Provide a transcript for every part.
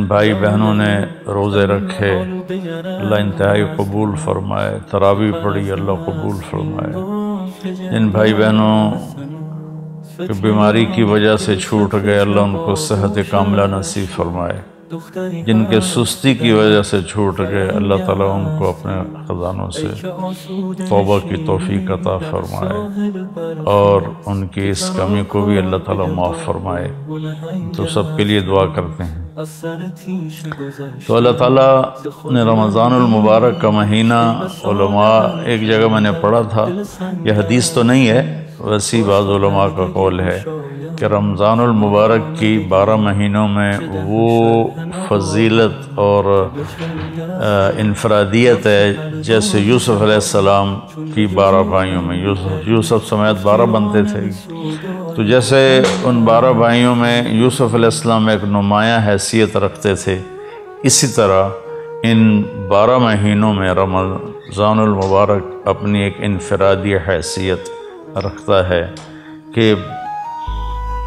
بھائی بہنوں نے روزے رکھے اللہ انتہائی قبول فرمائے، تراویح پڑھی اللہ قبول فرمائے، جن بھائی بہنوں کہ بیماری کی وجہ سے چھوٹ گئے اللہ ان کو صحت کاملہ نصیب فرمائے، جن کے سستی کی وجہ سے چھوٹ گئے اللہ تعالیٰ ان کو اپنے خزانوں سے توبہ کی توفیق عطا فرمائے اور ان کی اس کمی کو بھی اللہ تعالیٰ معاف فرمائے۔ تو سب کے لیے دعا کرتے ہیں۔ تو اللہ تعالیٰ نے رمضان المبارک کا مہینہ، علماء ایک جگہ میں نے پڑھا تھا، یہ حدیث تو نہیں ہے، ویسی بعض علماء کا قول ہے کہ رمضان المبارک کی 12 مہینوں میں وہ فضیلت اور انفرادیت ہے جیسے یوسف علیہ السلام کی 12 بھائیوں میں، یوسف سمیت 12 بنتے تھے، تو جیسے ان 12 بھائیوں میں یوسف علیہ السلام ایک نمایاں حیثیت رکھتے تھے، اسی طرح ان 12 مہینوں میں رمضان المبارک اپنی ایک انفرادی حیثیت رکھتا ہے کہ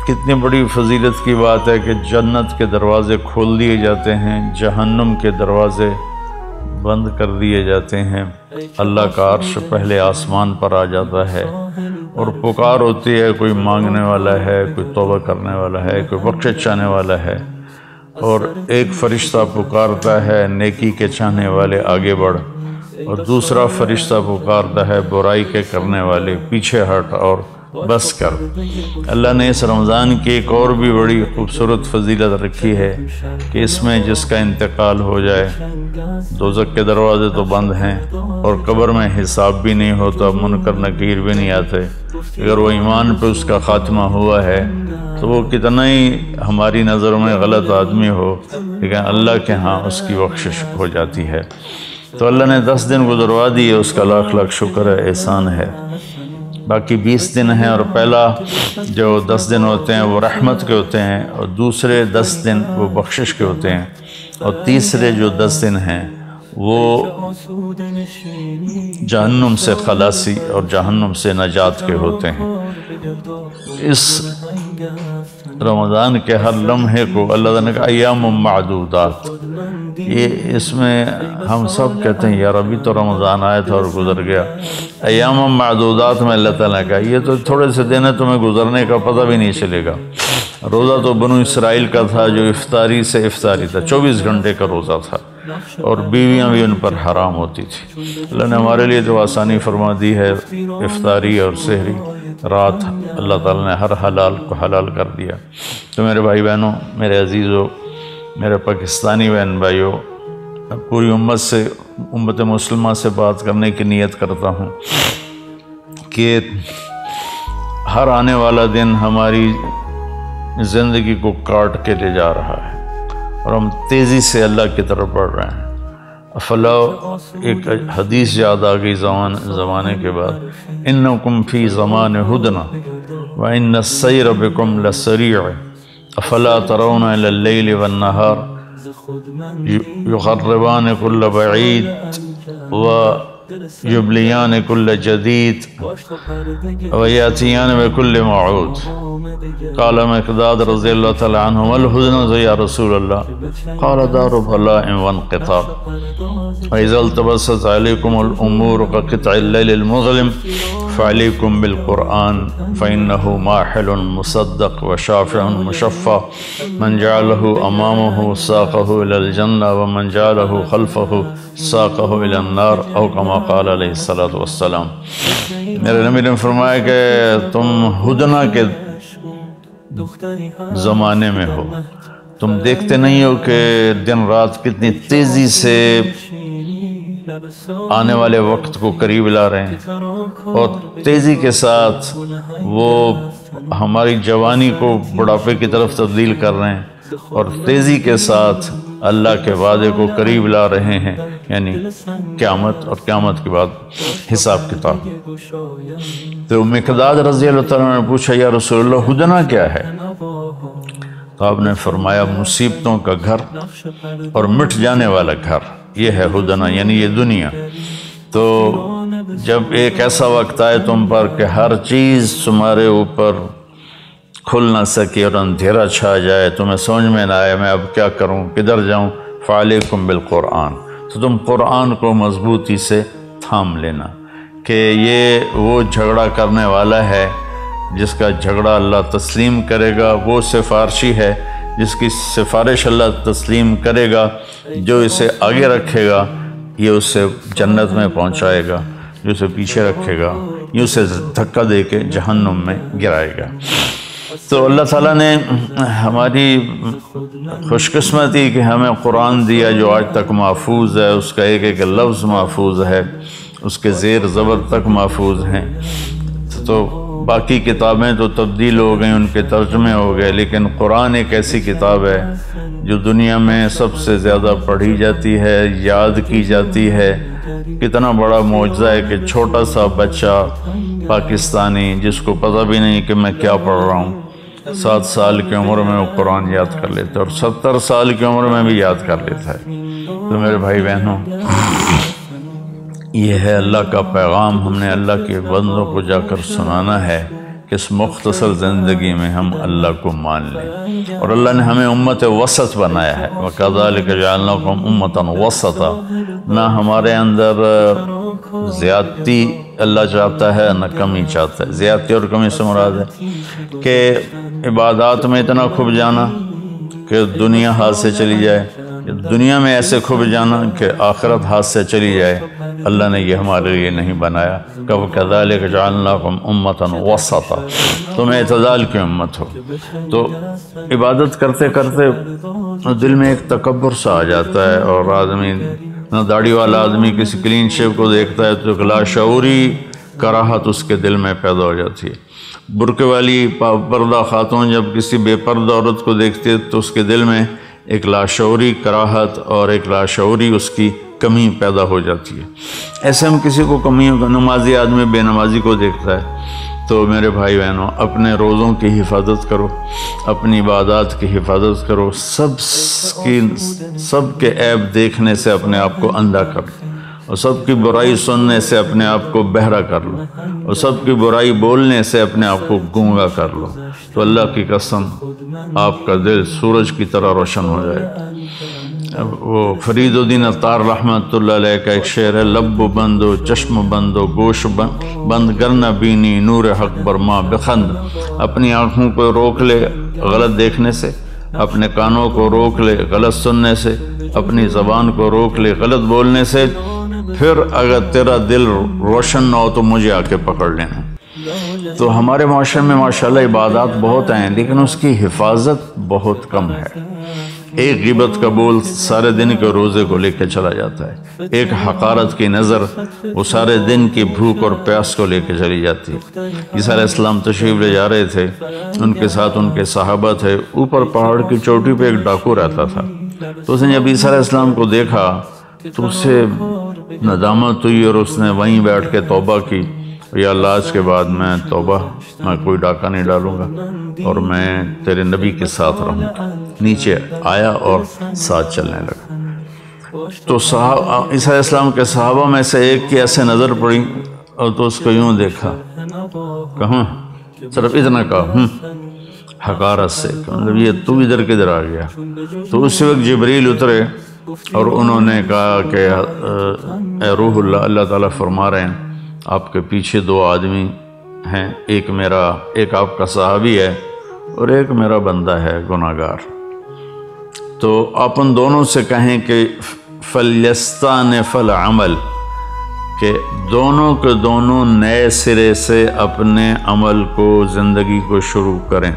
کتنی بڑی فضیلت کی بات ہے کہ جنت کے دروازے کھول دیے جاتے ہیں، جہنم کے دروازے بند کر دیے جاتے ہیں، اللہ کا عرش پہلے آسمان پر آ جاتا ہے اور پکار ہوتی ہے، کوئی مانگنے والا ہے، کوئی توبہ کرنے والا ہے، کوئی بخشش چاہنے والا ہے، اور ایک فرشتہ پکارتا ہے نیکی کے چاہنے والے آگے بڑھ، اور دوسرا فرشتہ پکارتا ہے برائی کے کرنے والے پیچھے ہٹ اور بس کر۔ اللہ نے اس رمضان کی ایک اور بھی بڑی خوبصورت فضیلت رکھی ہے کہ اس میں جس کا انتقال ہو جائے دوزخ کے دروازے تو بند ہیں اور قبر میں حساب بھی نہیں ہوتا، منکر نکیر بھی نہیں آتے، اگر وہ ایمان پہ اس کا خاتمہ ہوا ہے تو وہ کتنا ہی ہماری نظروں میں غلط آدمی ہو لیکن اللہ کے ہاں اس کی بخشش ہو جاتی ہے۔ تو اللہ نے 10 دن گزروا دیے، اس کا لاکھ لاکھ شکر ہے، احسان ہے۔ باقی 20 دن ہیں اور پہلا جو 10 دن ہوتے ہیں وہ رحمت کے ہوتے ہیں اور دوسرے 10 دن وہ بخشش کے ہوتے ہیں اور تیسرے جو 10 دن ہیں وہ جہنم سے خلاصی اور جہنم سے نجات کے ہوتے ہیں۔ اس رمضان کے ہر لمحے کو اللہ تعالیٰ نے کہا ایام معدودات، یہ اس میں ہم سب کہتے ہیں یار ابھی تو رمضان آیا تھا اور گزر گیا، ایام معدودات میں اللہ تعالیٰ نے کہا یہ تو تھوڑے سے دن ہے، تمہیں گزرنے کا پتہ بھی نہیں چلے گا۔ روزہ تو بنو اسرائیل کا تھا جو افطاری سے افطاری تھا، 24 گھنٹے کا روزہ تھا اور بیویاں بھی ان پر حرام ہوتی تھی۔ اللہ نے ہمارے لیے جو آسانی فرما دی ہے افطاری اور سحری رات، اللہ تعالیٰ نے ہر حلال کو حلال کر دیا۔ تو میرے بھائی بہنوں، میرے عزیزوں، میرے پاکستانی بہن بھائیوں، پوری امت مسلمہ سے بات کرنے کی نیت کرتا ہوں کہ ہر آنے والا دن ہماری زندگی کو کاٹ کے لے جا رہا ہے اور ہم تیزی سے اللہ کی طرف بڑھ رہے ہیں۔ افلا ایک حدیث یاد آ گئی زمانے کے بعد، انکم فی زمان ہدنا وان السیر بکم لسریع افلا ترون الی اللیل والنہار یقربان کل بعید ویبلیان کل جدید ویاتیان بکل موعود۔ قال مقداد رضی اللہ تعالی عنہ والحزن یا رسول اللہ، قال دار بلاء وانقطاع وإذا التبست عليكم الأمور كقطع الليل المظلم فعليكم بالقرآن فإنه ماحل مصدق وشافع مشفع من جعله أمامه ساقه إلى الجنة ومن جعله خلفه ساقه إلى النار أو كما قال علیہ الصلاۃ والسلام۔ میرے نبی نے فرمایا کہ تم ہدنہ کے زمانے میں ہو، تم دیکھتے نہیں ہو کہ دن رات کتنی تیزی سے آنے والے وقت کو قریب لا رہے ہیں اور تیزی کے ساتھ وہ ہماری جوانی کو بڑھاپے کی طرف تبدیل کر رہے ہیں اور تیزی کے ساتھ اللہ کے وعدے کو قریب لا رہے ہیں، یعنی قیامت اور قیامت کے بعد حساب کتاب۔ تو مقداد رضی اللہ تعالیٰ نے پوچھا یا رسول اللہ ہدنہ کیا ہے؟ تو آپ نے فرمایا مصیبتوں کا گھر اور مٹ جانے والا گھر، یہ ہے ہدنہ، یعنی یہ دنیا۔ تو جب ایک ایسا وقت آئے تم پر کہ ہر چیز تمہارے اوپر کھل نہ سکے اور اندھیرا چھا جائے، تمہیں سمجھ میں نہ آئے میں اب کیا کروں، کدھر جاؤں، فعلیکم بالقرآن، تو تم قرآن کو مضبوطی سے تھام لینا کہ یہ وہ جھگڑا کرنے والا ہے جس کا جھگڑا اللہ تسلیم کرے گا، وہ سفارشی ہے جس کی سفارش اللہ تسلیم کرے گا، جو اسے آگے رکھے گا یہ اسے جنت میں پہنچائے گا، جو اسے پیچھے رکھے گا یہ اسے دھکا دے کے جہنم میں گرائے گا۔ تو اللہ تعالیٰ نے ہماری خوش قسمتی کہ ہمیں قرآن دیا جو آج تک محفوظ ہے، اس کا ایک ایک لفظ محفوظ ہے، اس کے زیر زبر تک محفوظ ہیں۔ تو باقی کتابیں تو تبدیل ہو گئیں، ان کے ترجمے ہو گئے، لیکن قرآن ایک ایسی کتاب ہے جو دنیا میں سب سے زیادہ پڑھی جاتی ہے، یاد کی جاتی ہے۔ کتنا بڑا معجزہ ہے کہ چھوٹا سا بچہ پاکستانی جس کو پتہ بھی نہیں کہ میں کیا پڑھ رہا ہوں، 7 سال کی عمر میں وہ قرآن یاد کر لیتا ہے، اور 70 سال کی عمر میں بھی یاد کر لیتا ہے۔ تو میرے بھائی بہنوں، یہ ہے اللہ کا پیغام، ہم نے اللہ کے بندوں کو جا کر سنانا ہے کہ اس مختصر زندگی میں ہم اللہ کو مان لیں، اور اللہ نے ہمیں امت وسط بنایا ہے، وَكَذَلِكَ جَعَلْنَاكُمْ أُمَّةً وَسَطًا، نہ ہمارے اندر زیادتی اللہ چاہتا ہے نہ کمی چاہتا ہے۔ زیادتی اور کمی سے مراد ہے کہ عبادات میں اتنا کھب جانا کہ دنیا ہاتھ سے چلی جائے، دنیا میں ایسے کھب جانا کہ آخرت ہاتھ سے چلی جائے، اللہ نے یہ ہمارے لیے نہیں بنایا۔ كَذَلِكَ جَعَلْنَاكُمْ أُمَّةً وَسَطًا، تم اعتدال کی امت ہو۔ تو عبادت کرتے کرتے دل میں ایک تکبر سا آ جاتا ہے، اور آدمی نہ داڑھی والا آدمی کسی کلین شیو کو دیکھتا ہے تو ایک لاشعوری کراہت اس کے دل میں پیدا ہو جاتی ہے۔ برقع والی پردہ خاتون جب کسی بے پردہ عورت کو دیکھتی ہے تو اس کے دل میں ایک لاشعوری کراہت اور ایک لاشعوری اس کی کمی پیدا ہو جاتی ہے۔ ایسے ہم کسی کو کمی، نمازی آدمی بے نمازی کو دیکھتا ہے۔ تو میرے بھائی بہنوں، اپنے روزوں کی حفاظت کرو، اپنی عبادات کی حفاظت کرو، سب کے عیب دیکھنے سے اپنے آپ کو اندھا کر لو، اور سب کی برائی سننے سے اپنے آپ کو بہرا کر لو، اور سب کی برائی بولنے سے اپنے آپ کو گونگا کر لو، تو اللہ کی قسم آپ کا دل سورج کی طرح روشن ہو جائے گا۔ وہ فرید الدین عطار رحمۃ اللہ علیہ کا ایک شعر ہے، لب بند و چشم بند و گوش بند گرنہ بینی نور حق برما بخند، اپنی آنکھوں کو روک لے غلط دیکھنے سے، اپنے کانوں کو روک لے غلط سننے سے، اپنی زبان کو روک لے غلط بولنے سے، پھر اگر تیرا دل روشن نہ ہو تو مجھے آ کے پکڑ لینا۔ تو ہمارے معاشرے میں ماشاءاللہ عبادات بہت ہیں، لیکن اس کی حفاظت بہت کم ہے۔ ایک غیبت کا بول سارے دن کے روزے کو لے کے چلا جاتا ہے، ایک حقارت کی نظر وہ سارے دن کی بھوک اور پیاس کو لے کے چلی جاتی ہے۔ عیسیٰ علیہ السلام تشریف لے جا رہے تھے، ان کے ساتھ ان کے صحابہ تھے، اوپر پہاڑ کی چوٹی پہ ایک ڈاکو رہتا تھا۔ تو اس نے جب عیسیٰ علیہ السلام کو دیکھا تو اسے ندامت ہوئی، اور اس نے وہیں بیٹھ کے توبہ کی، یا اللہ آج کے بعد میں توبہ، میں کوئی ڈاکہ نہیں ڈالوں گا، اور میں تیرے نبی کے ساتھ رہوں گا۔ نیچے آیا اور ساتھ چلنے لگا۔ تو عیسیٰ علیہ السلام کے صحابہ میں سے ایک کی ایسے نظر پڑی، اور تو اس کو یوں دیکھا، کہاں صرف اتنا کہا حقارت سے، مطلب یہ تو ادھر کدھر آ گیا۔ تو اسی وقت جبریل اترے اور انہوں نے کہا کہ اے روح اللہ، اللہ تعالیٰ فرما رہے ہیں آپ کے پیچھے 2 آدمی ہیں، ایک آپ کا صحابی ہے اور ایک میرا بندہ ہے گناہگار۔ تو آپ ان دونوں سے کہیں کہ فَلْيَسْتَأْنِفَ الْعَمَلَ، کہ دونوں کے دونوں نئے سرے سے اپنے عمل کو، زندگی کو شروع کریں۔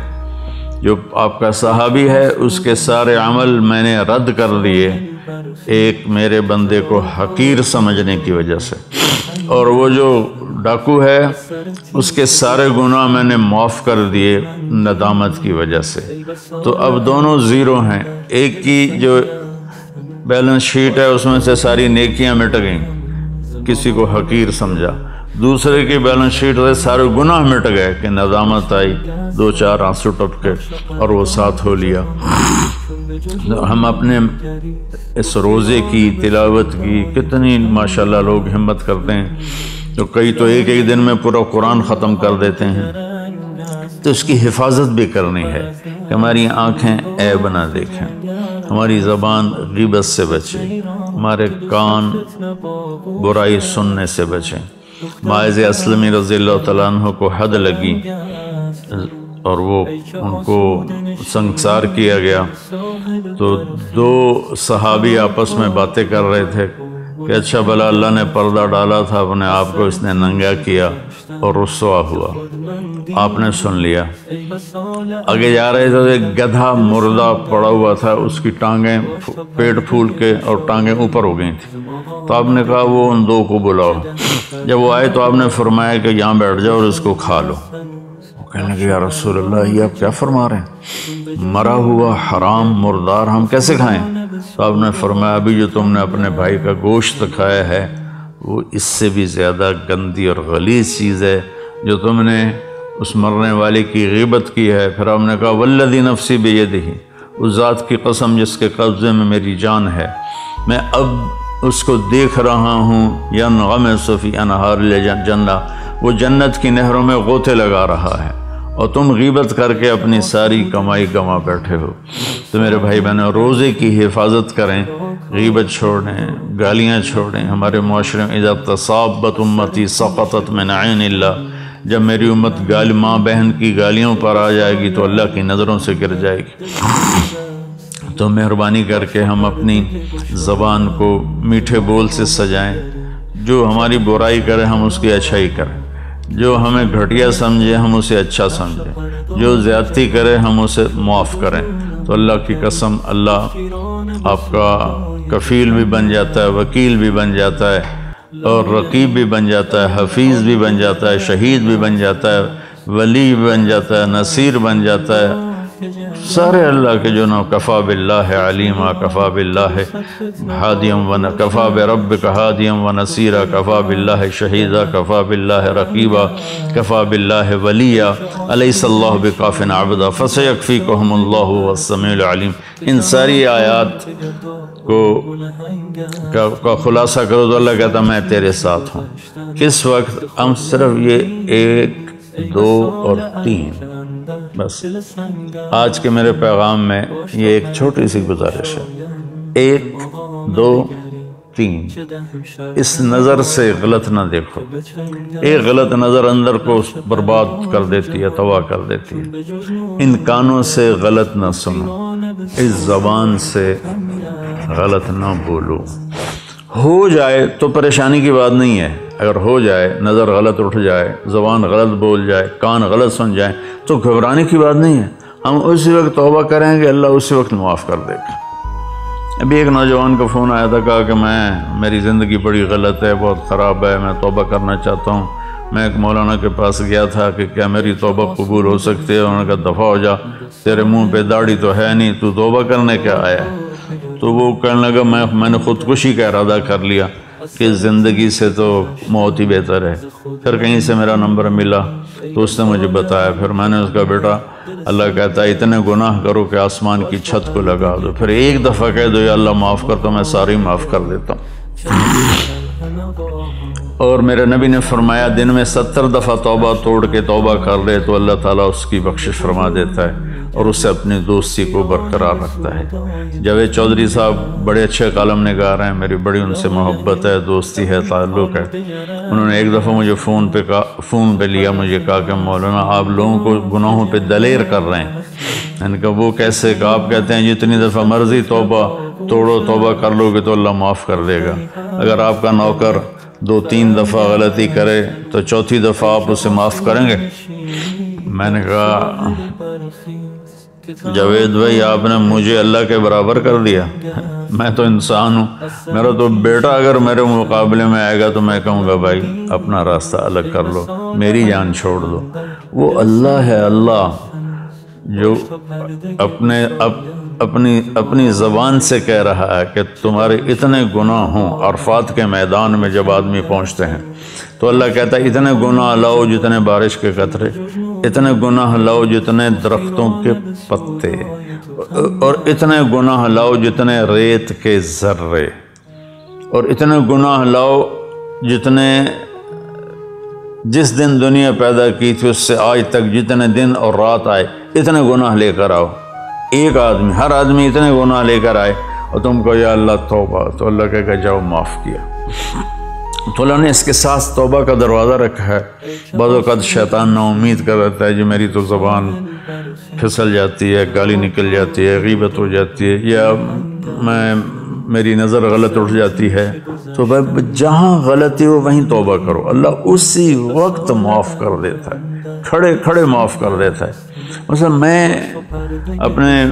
جو آپ کا صحابی ہے اس کے سارے عمل میں نے رد کر دیے ایک میرے بندے کو حقیر سمجھنے کی وجہ سے، اور وہ جو ڈاکو ہے اس کے سارے گناہ میں نے معاف کر دیے ندامت کی وجہ سے۔ تو اب دونوں زیرو ہیں، ایک کی جو بیلنس شیٹ ہے اس میں سے ساری نیکیاں مٹ گئیں، کسی کو حقیر سمجھا، دوسرے کی بیلنس شیٹ سے سارے گناہ مٹ گئے کہ ندامت آئی، 2-4 آنسو ٹپکے اور وہ ساتھ ہو لیا۔ ہم اپنے اس روزے کی تلاوت کی کتنی ماشاءاللہ لوگ ہمت کرتے ہیں، تو کئی تو ایک دن میں پورا قرآن ختم کر دیتے ہیں، تو اس کی حفاظت بھی کرنی ہے کہ ہماری آنکھیں عیب نہ دیکھیں، ہماری زبان غیبت سے بچے، ہمارے کان برائی سننے سے بچیں۔ معاذ اسلمی رضی اللہ تعالیٰ عنہ کو حد لگی اور وہ ان کو سنگسار کیا گیا، تو دو صحابی آپس میں باتیں کر رہے تھے کہ اچھا بھلا اللہ نے پردہ ڈالا تھا، اپنے آپ کو اس نے ننگا کیا اور رسوا ہوا، آپ نے سن لیا۔ آگے جا رہے تھے تو ایک گدھا مردہ پڑا ہوا تھا، اس کی ٹانگیں پیٹ پھول کے اور ٹانگیں اوپر ہو گئی تھیں، تو آپ نے کہا وہ ان دو کو بلاؤ۔ جب وہ آئے تو آپ نے فرمایا کہ یہاں بیٹھ جاؤ اور اس کو کھا لو۔ وہ کہنے لگے یا رسول اللہ یہ آپ کیا فرما رہے ہیں، مرا ہوا حرام مردار ہم کیسے کھائیں؟ تو آپ نے فرمایا ابھی جو تم نے اپنے بھائی کا گوشت کھایا ہے وہ اس سے بھی زیادہ گندی اور غلیظ چیز ہے جو تم نے اس مرنے والے کی غیبت کی ہے۔ پھر آپ نے کہا والذی نفسی بیدہ، اس ذات کی قسم جس کے قبضے میں میری جان ہے، میں اب اس کو دیکھ رہا ہوں ینغمس فی انہار الجنہ، وہ جنت کی نہروں میں غوطے لگا رہا ہے، اور تم غیبت کر کے اپنی ساری کمائی گما بیٹھے ہو۔ تو میرے بھائی بہنوں، روزے کی حفاظت کریں، غیبت چھوڑیں، گالیاں چھوڑیں۔ ہمارے معاشرے میں اذا تصابت امتی سقطت من عین اللہ، جب میری امت ماں بہن کی گالیوں پر آ جائے گی تو اللہ کی نظروں سے گر جائے گی۔ تو مہربانی کر کے ہم اپنی زبان کو میٹھے بول سے سجائیں، جو ہماری برائی کرے ہم اس کی اچھائی کریں، جو ہمیں گھٹیا سمجھے ہم اسے اچھا سمجھیں، جو زیادتی کرے ہم اسے معاف کریں۔ تو اللہ کی قسم اللہ آپ کا کفیل بھی بن جاتا ہے، وکیل بھی بن جاتا ہے، اور رقیب بھی بن جاتا ہے، حفیظ بھی بن جاتا ہے، شہید بھی بن جاتا ہے، ولی بھی بن جاتا ہے، نصیر بن جاتا ہے، سارے اللہ کے جو نام کفا باللہ علیما، کفا باللہ ہادیم کفا بربک ہادیم و نصیرا، کفا باللہ شہیدا، کفا باللہ رقیبا، کفا باللہ ولیہ، الیس اللہ بکاف عبدا فسیکفیکہم اللہ هو السمیع العلیم۔ ان ساری آیات کا خلاصہ کرو تو اللہ کہتا میں تیرے ساتھ ہوں۔ کس وقت؟ ہم صرف یہ 1، 2 اور 3 بس۔ آج کے میرے پیغام میں یہ ایک چھوٹی سی گزارش ہے، 1، 2، 3۔ اس نظر سے غلط نہ دیکھو، ایک غلط نظر اندر کو برباد کر دیتی ہے، تباہ کر دیتی ہے۔ ان کانوں سے غلط نہ سنو، اس زبان سے غلط نہ بولو۔ ہو جائے تو پریشانی کی بات نہیں ہے، اگر ہو جائے، نظر غلط اٹھ جائے، زبان غلط بول جائے، کان غلط سن جائیں تو گھبرانے کی بات نہیں ہے، ہم اسی وقت توبہ کریں گے، اللہ اسی وقت معاف کر دے گا۔ ابھی ایک نوجوان کا فون آیا تھا، کہا کہ میری زندگی بڑی غلط ہے، بہت خراب ہے، میں توبہ کرنا چاہتا ہوں۔ میں ایک مولانا کے پاس گیا تھا کہ کیا میری توبہ قبول ہو سکتی ہے؟ انہوں نے کہا دفع ہو جا، تیرے منہ پہ داڑھی تو ہے نہیں، تو توبہ کرنے کیا آیا ہے؟ تو وہ کہنے لگا میں نے خودکشی کا ارادہ کر لیا کہ زندگی سے تو موت ہی بہتر ہے۔ پھر کہیں سے میرا نمبر ملا تو اس نے مجھے بتایا، پھر میں نے اس کا بیٹا اللہ کہتا ہے اتنے گناہ کرو کہ آسمان کی چھت کو لگا دو، پھر ایک دفعہ کہہ دو یا اللہ معاف کر تو میں ساری معاف کر دیتا ہوں۔ اور میرے نبی نے فرمایا دن میں 70 دفعہ توبہ توڑ کے توبہ کر لے تو اللہ تعالیٰ اس کی بخشش فرما دیتا ہے اور اس سے اپنی دوستی کو برقرار رکھتا ہے۔ جاوید چودھری صاحب بڑے اچھے کالم نگار ہیں، میری بڑی ان سے محبت ہے، دوستی ہے، تعلق ہے۔ انہوں نے ایک دفعہ مجھے فون پہ لیا، مجھے کہا کہ مولانا آپ لوگوں کو گناہوں پہ دلیر کر رہے ہیں۔ میں نے کہا وہ کیسے؟ کہ آپ کہتے ہیں جتنی دفعہ مرضی توبہ توڑو، توبہ کر لو گے تو اللہ معاف کر دے گا۔ اگر آپ کا نوکر 2-3 دفعہ غلطی کرے تو چوتھی دفعہ آپ اسے معاف کریں گے؟ میں نے کہا جاوید بھائی آپ نے مجھے اللہ کے برابر کر دیا، میں تو انسان ہوں، میرا تو بیٹا اگر میرے مقابلے میں آئے گا تو میں کہوں گا بھائی اپنا راستہ الگ کر لو، میری جان چھوڑ دو۔ وہ اللہ ہے، اللہ جو اپنی زبان سے کہہ رہا ہے کہ تمہارے اتنے گناہ ہوں۔ عرفات کے میدان میں جب آدمی پہنچتے ہیں تو اللہ کہتا ہے اتنے گناہ لاؤ جتنے بارش کے قطرے، اتنے گناہ لاؤ جتنے درختوں کے پتے، اور اتنے گناہ لاؤ جتنے ریت کے ذرے، اور اتنے گناہ لاؤ جتنے جس دن دنیا پیدا کی تھی اس سے آج تک جتنے دن اور رات آئے اتنے گناہ لے کر آؤ. ایک آدمی، ہر آدمی اتنے گناہ لے کر آئے اور تم کو یا اللہ توبہ، تو اللہ کہے گا جاؤ معاف کیا. تو اللہ نے اس کے ساتھ توبہ کا دروازہ رکھا ہے. بعض اوقات شیطان نا امید کر رہتا ہے جی میری تو زبان پھسل جاتی ہے، گالی نکل جاتی ہے، غیبت ہو جاتی ہے، یا میری نظر غلط اٹھ جاتی ہے. تو جہاں غلطی ہو وہیں توبہ کرو، اللہ اسی وقت معاف کر دیتا ہے، کھڑے کھڑے معاف کر دیتا ہے. مثلا میں اپنے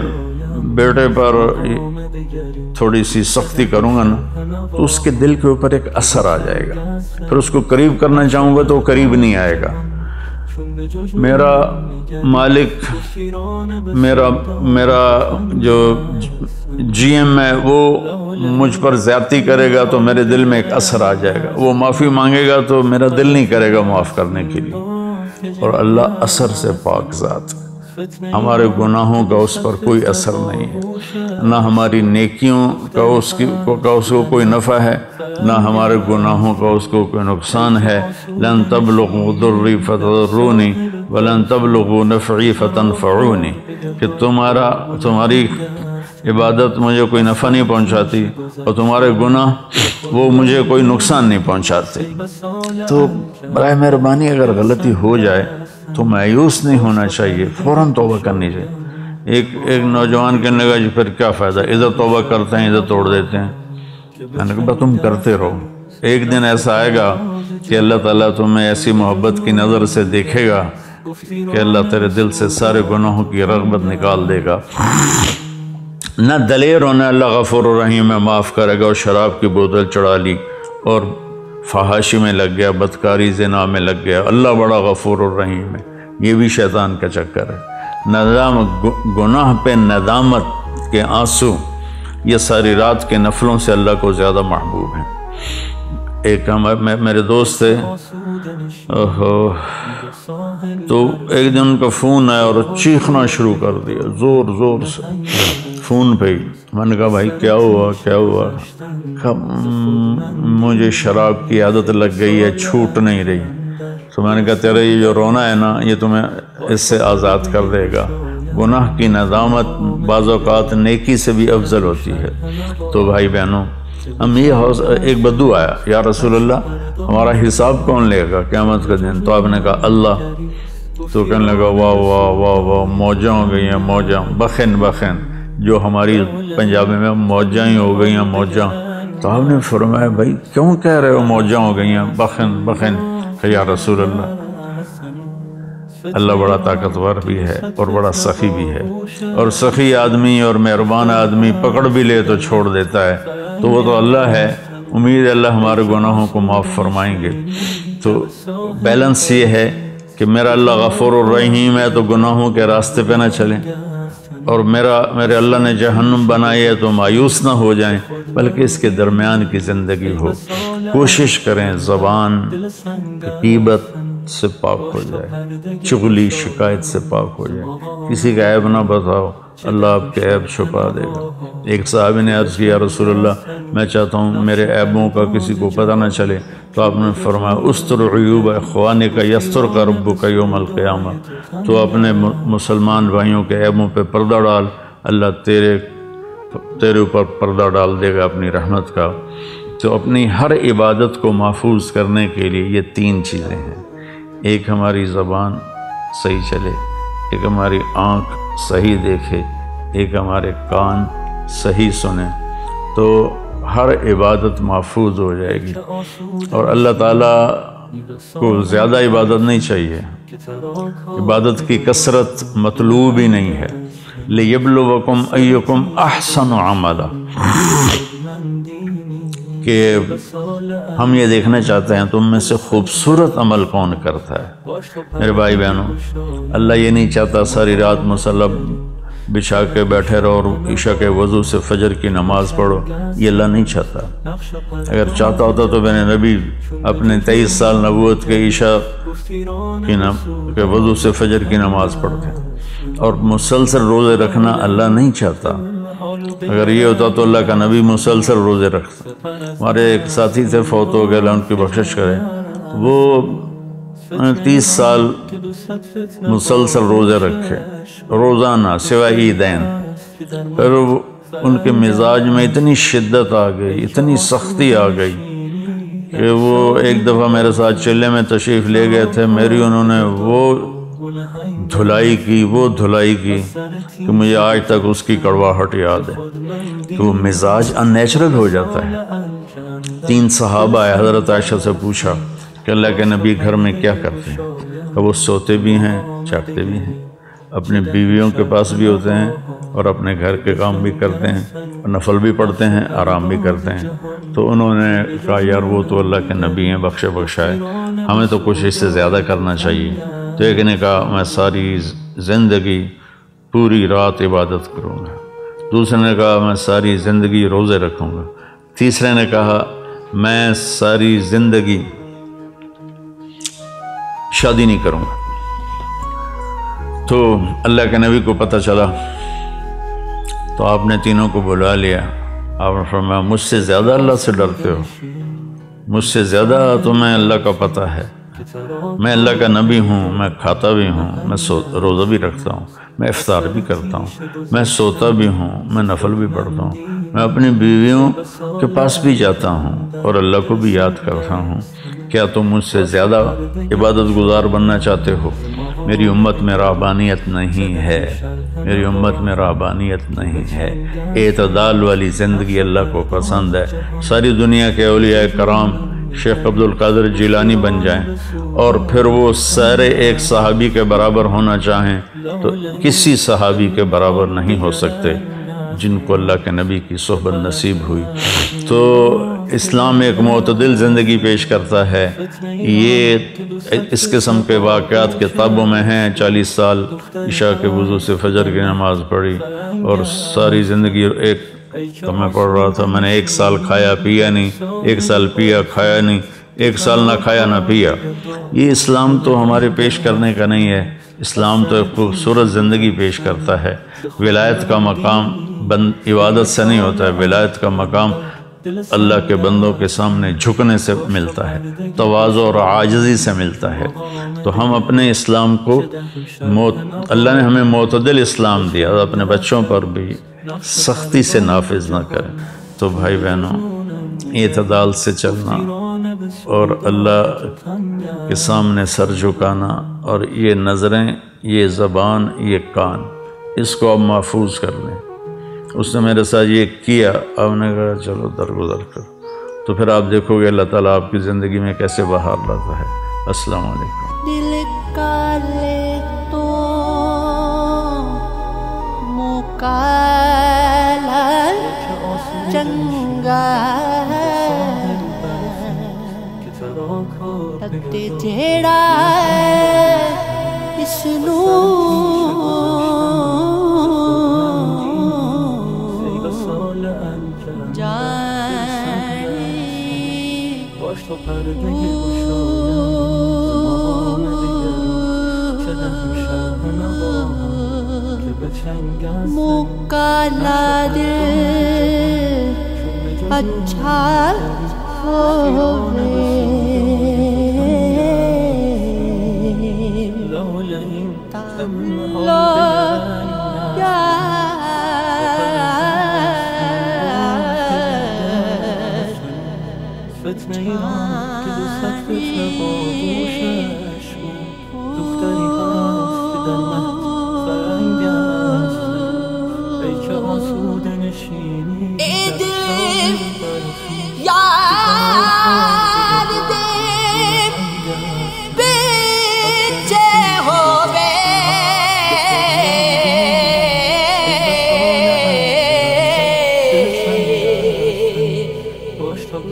بیٹے پر تھوڑی سی سختی کروں گا نا تو اس کے دل کے اوپر ایک اثر آ جائے گا، پھر اس کو قریب کرنا چاہوں گا تو وہ قریب نہیں آئے گا. میرا مالک، میرا جو جی ایم ہے وہ مجھ پر زیادتی کرے گا تو میرے دل میں ایک اثر آ جائے گا، وہ معافی مانگے گا تو میرا دل نہیں کرے گا معاف کرنے کے لیے. اور اللہ اثر سے پاک ذات، ہمارے گناہوں کا اس پر کوئی اثر نہیں ہے، نہ ہماری نیکیوں کا اس کو کوئی نفع ہے، نہ ہمارے گناہوں کا اس کو کوئی نقصان ہے. لن تبلغوا ضری فتضرونی ولن تبلغوا نفعی فتنفعونی، کہ تمہاری عبادت مجھے کوئی نفع نہیں پہنچاتی اور تمہارے گناہ وہ مجھے کوئی نقصان نہیں پہنچاتے. تو برائے مہربانی اگر غلطی ہو جائے تو مایوس نہیں ہونا چاہیے، فوراً توبہ کرنی چاہیے. ایک نوجوان کہنے لگا جی پھر کیا فائدہ، ادھر توبہ کرتے ہیں ادھر توڑ دیتے ہیں. میں نے کہا تم کرتے رہو، ایک دن ایسا آئے گا کہ اللہ تعالیٰ تمہیں ایسی محبت کی نظر سے دیکھے گا کہ اللہ تیرے دل سے سارے گناہوں کی رغبت نکال دے گا. نہ دلیر ہونا، اللہ غفور الرحیم ہے، معاف کرے گا. اور شراب کی بوتل چڑھا لی اور فحاشی میں لگ گیا، بدکاری زنا میں لگ گیا، اللہ بڑا غفور الرحیم ہے. یہ بھی شیطان کا چکر ہے. گناہ پہ ندامت کے آنسو یہ ساری رات کے نفلوں سے اللہ کو زیادہ محبوب ہیں. ایک میرے دوست تھے، تو ایک دن ان کا فون آیا اور چیخنا شروع کر دیا زور زور سے فون پہ ہی. میں نے کہا بھائی کیا ہوا کیا ہوا؟ مجھے شراب کی عادت لگ گئی ہے، چھوٹ نہیں رہی. تو میں نے کہا تیرا یہ جو رونا ہے نا یہ تمہیں اس سے آزاد کر دے گا. گناہ کی ندامت بعض اوقات نیکی سے بھی افضل ہوتی ہے. تو بھائی بہنوں، ہم یہ ایک بدو آیا، یا رسول اللہ ہمارا حساب کون لے گا قیامت کا دن؟ تو آپ نے کہا اللہ. تو کہنے لگا واہ واہ واہ واہ، موجاں ہو گئی ہیں موجاں، بخن بخن، جو ہماری پنجابی میں موجاں ہی ہو گئی ہیں موجاں. تو آپ نے فرمایا بھائی کیوں کہہ رہے ہو موجاں ہو گئی ہیں بخن بخن؟ کہ یا رسول اللہ بڑا طاقتور بھی ہے اور بڑا سخی بھی ہے، اور سخی آدمی اور مہربان آدمی پکڑ بھی لے تو چھوڑ دیتا ہے. تو وہ تو اللہ ہے، امید ہے اللہ ہمارے گناہوں کو معاف فرمائیں گے. تو بیلنس یہ ہے کہ میرا اللہ غفور الرحیم ہے تو گناہوں کے راستے پہ نہ چلیں، اور میرے اللہ نے جہنم بنائی ہے تو مایوس نہ ہو جائیں، بلکہ اس کے درمیان کی زندگی ہو. کوشش کریں زبان غیبت سے پاک ہو جائے، چغلی شکایت سے پاک ہو جائے، کسی کا عیب نہ بتاؤ، اللہ آپ کے عیب چھپا دے گا. ایک صحابی نے عرض کیا رسول اللہ میں چاہتا ہوں میرے عیبوں کا کسی کو پتہ نہ چلے. تو آپ نے فرمایا استر عیوب اخوانک یسترک ربک یوم القیامہ. تو اپنے مسلمان بھائیوں کے عیبوں پہ پردہ ڈال، اللہ تیرے اوپر پردہ ڈال دے گا اپنی رحمت کا. تو اپنی ہر عبادت کو محفوظ کرنے کے لیے یہ تین چیزیں ہیں. ایک ہماری زبان صحیح چلے، ایک ہماری آنکھ صحیح دیکھے، ایک ہمارے کان صحیح سنیں، تو ہر عبادت محفوظ ہو جائے گی. اور اللہ تعالیٰ کو زیادہ عبادت نہیں چاہیے، عبادت کی کثرت مطلوب ہی نہیں ہے. لِيَبْلُوَكُمْ أَيُّكُمْ أَحْسَنُ عَمَلًا، کہ ہم یہ دیکھنا چاہتے ہیں تم میں سے خوبصورت عمل کون کرتا ہے. میرے بھائی بہنوں، اللہ یہ نہیں چاہتا ساری رات مصلی بچھا کے بیٹھے رہو اور عشاء کے وضو سے فجر کی نماز پڑھو، یہ اللہ نہیں چاہتا. اگر چاہتا ہوتا تو میرے نبی اپنے 23 سال نبوت کے عشاء کے وضو سے فجر کی نماز پڑھتے. اور مسلسل روزے رکھنا اللہ نہیں چاہتا. اگر یہ ہوتا تو اللہ کا نبی مسلسل روزے رکھتا. ہمارے ایک ساتھی تھے، فوت ہو گئے، اللہ ان کی بخشش کرے. وہ 30 سال مسلسل روزے رکھے روزانہ سوائے عیدین، پھر ان کے مزاج میں اتنی شدت آ گئی، اتنی سختی آ گئی کہ وہ ایک دفعہ میرے ساتھ چلے میں تشریف لے گئے تھے، میری انہوں نے وہ دھلائی کی کہ مجھے آج تک اس کی کڑواہٹ یاد ہے کہ وہ مزاج ان نیچرل ہو جاتا ہے۔ 3 صحابہ آئے، حضرت عائشہ سے پوچھا کہ اللہ کے نبی گھر میں کیا کرتے ہیں؟ کہ وہ سوتے بھی ہیں جاگتے بھی ہیں، اپنی بیویوں کے پاس بھی ہوتے ہیں اور اپنے گھر کے کام بھی کرتے ہیں، اور نفل بھی پڑھتے ہیں، آرام بھی کرتے ہیں۔ تو انہوں نے کہا یار وہ تو اللہ کے نبی ہیں، بخشائے، ہمیں تو کچھ اس سے زیادہ کرنا چاہیے۔ تو ایک نے کہا میں ساری زندگی پوری رات عبادت کروں گا، دوسرے نے کہا میں ساری زندگی روزے رکھوں گا، تیسرے نے کہا میں ساری زندگی شادی نہیں کروں گا۔ تو اللہ کے نبی کو پتہ چلا تو آپ نے تینوں کو بلا لیا، آپ نے فرمایا مجھ سے زیادہ اللہ سے ڈرتے ہو، مجھ سے زیادہ تمہیں اللہ کا پتہ ہے، میں اللہ کا نبی ہوں، میں کھاتا بھی ہوں، میں روزہ بھی رکھتا ہوں، میں افطار بھی کرتا ہوں، میں سوتا بھی ہوں، میں نفل بھی پڑھتا ہوں، میں اپنی بیویوں کے پاس بھی جاتا ہوں اور اللہ کو بھی یاد کرتا ہوں، کیا تم مجھ سے زیادہ عبادت گزار بننا چاہتے ہو؟ میری امت میں رہبانیت نہیں ہے، میری امت میں رہبانیت نہیں ہے۔ اعتدال والی زندگی اللہ کو پسند ہے۔ ساری دنیا کے اولیاء کرام شیخ عبد القادر جیلانی بن جائیں اور پھر وہ سارے ایک صحابی کے برابر ہونا چاہیں تو کسی صحابی کے برابر نہیں ہو سکتے جن کو اللہ کے نبی کی صحبت نصیب ہوئی۔ تو اسلام ایک معتدل زندگی پیش کرتا ہے۔ یہ اس قسم کے واقعات کتابوں میں ہیں۔ 40 سال عشاء کے وضو سے فجر کی نماز پڑھی اور ساری زندگی تو میں پڑھ رہا تھا، میں نے 1 سال کھایا پیا نہیں، 1 سال پیا کھایا نہیں، 1 سال نہ کھایا نہ پیا۔ یہ اسلام تو ہمارے پیش کرنے کا نہیں ہے۔ اسلام تو ایک خوبصورت زندگی پیش کرتا ہے۔ ولایت کا مقام عبادت سے نہیں ہوتا ہے، ولایت کا مقام اللہ کے بندوں کے سامنے جھکنے سے ملتا ہے، تواضع اور عاجزی سے ملتا ہے۔ تو ہم اپنے اسلام کو اللہ نے ہمیں معتدل اسلام دیا، اپنے بچوں پر بھی سختی سے نافذ نہ کریں۔ تو بھائی بہنوں، اعتدال سے چلنا اور اللہ کے سامنے سر جھکانا، اور یہ نظریں، یہ زبان، یہ کان، اس کو آپ محفوظ کر لیں۔ اس نے میرے ساتھ یہ کیا، آپ نے کہا چلو درگزر کر، تو پھر آپ دیکھو گے اللہ تعالیٰ آپ کی زندگی میں کیسے بہار لاتا ہے۔ السلام علیکم۔ دل کا لے تو مکالا چنگا تکتے جیڑا اس نو مکالا دل اچھا ہوئے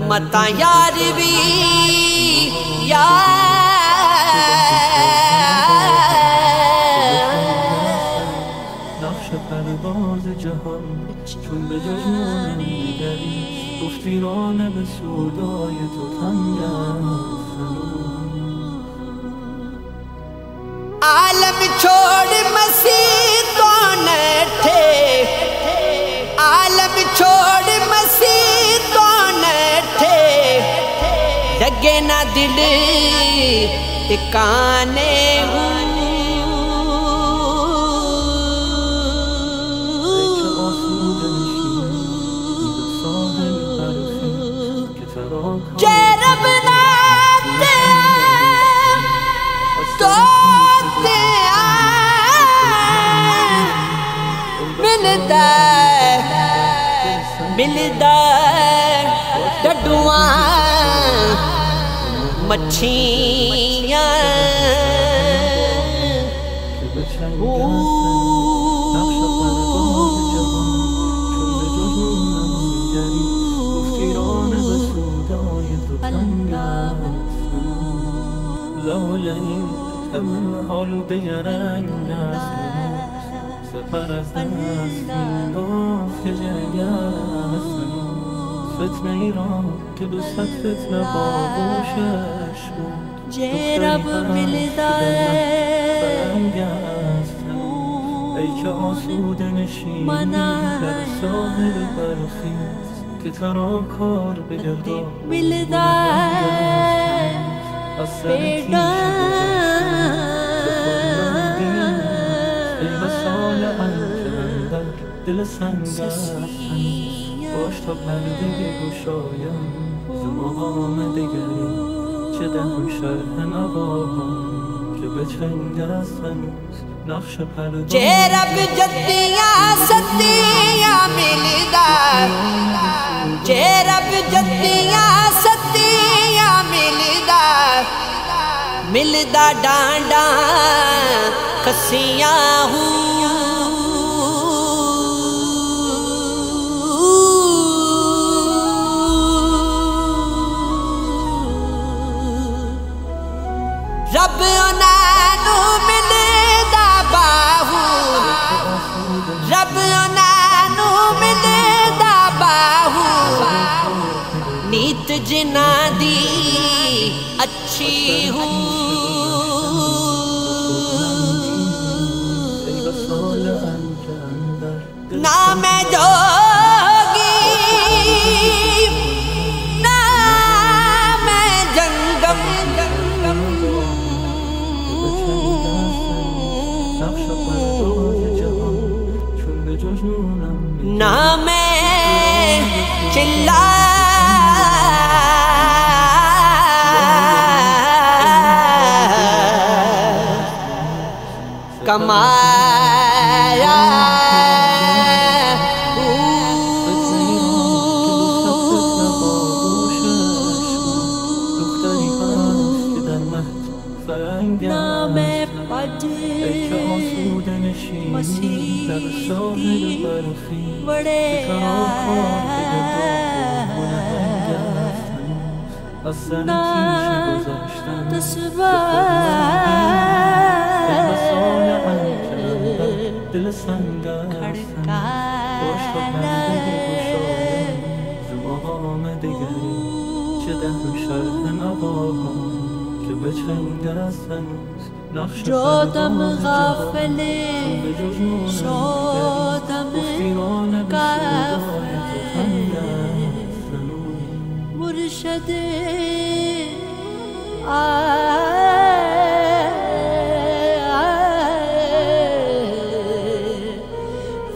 متا یار بھی نقش پرواز جهان چون به جنون دیگری گفتی رانه به سودای تو تنگ عالم چھوڑ مسیح تو نٹھے عالم چھوڑ مسیح تو نٹھے لگے نہ دل ٹکانے ہوں جرب ناتے توتے ملدا ملدا ڈڈواں مچھیاں جرب ملدا ای که آسوده نشینی در ساحل برخیز که ترا کار بگردان ملدا از سر تیشه ای وسال انجمندر دل سنگ هستن باش تا پرده گشایم ز مقام دگری چه دهم شرح نواهم که به چنگ هستن نقش پرده جرب جدیاں ستیاں ملدا جرب جدیاں ستیاں ملدا ملدا ڈانڈا کسیاں ہوں رب انہوں ملدا باہو رب انہوں ملدا باہو نیت جنا دی اچھی ہوں نہ میں جوگی نہ میں جنگم نہ میں چلا کمایا نہ میں مسیح بڑے نہ تسبہ جودم غافل شودم کافر مرشد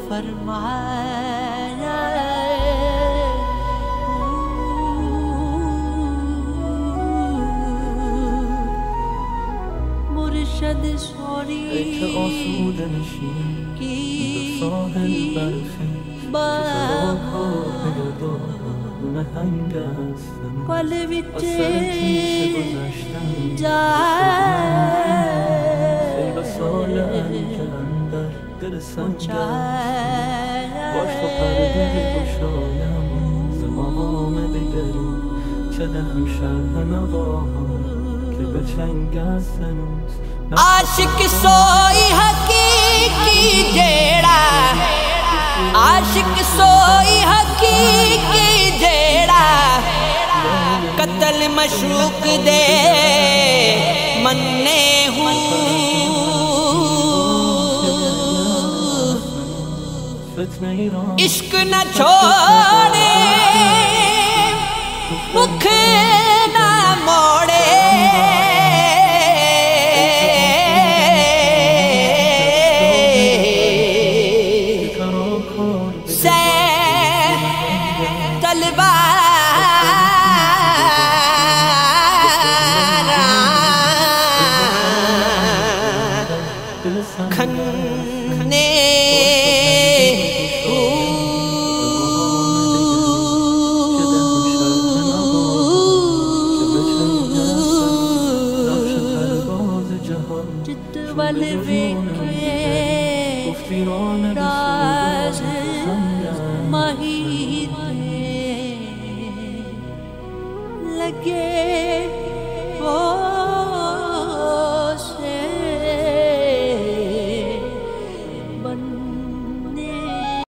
فرمایا مرشد سوری کی پل وچ عاشق سوئی حقیقی جیڑا عاشق سوئی حقیقی جیڑا قتل مشوق دے مننے ہوں عشق نہ چھوڑے مکھ نہ موڑے کھنے جت ول ویکھے راز مہی تے لگے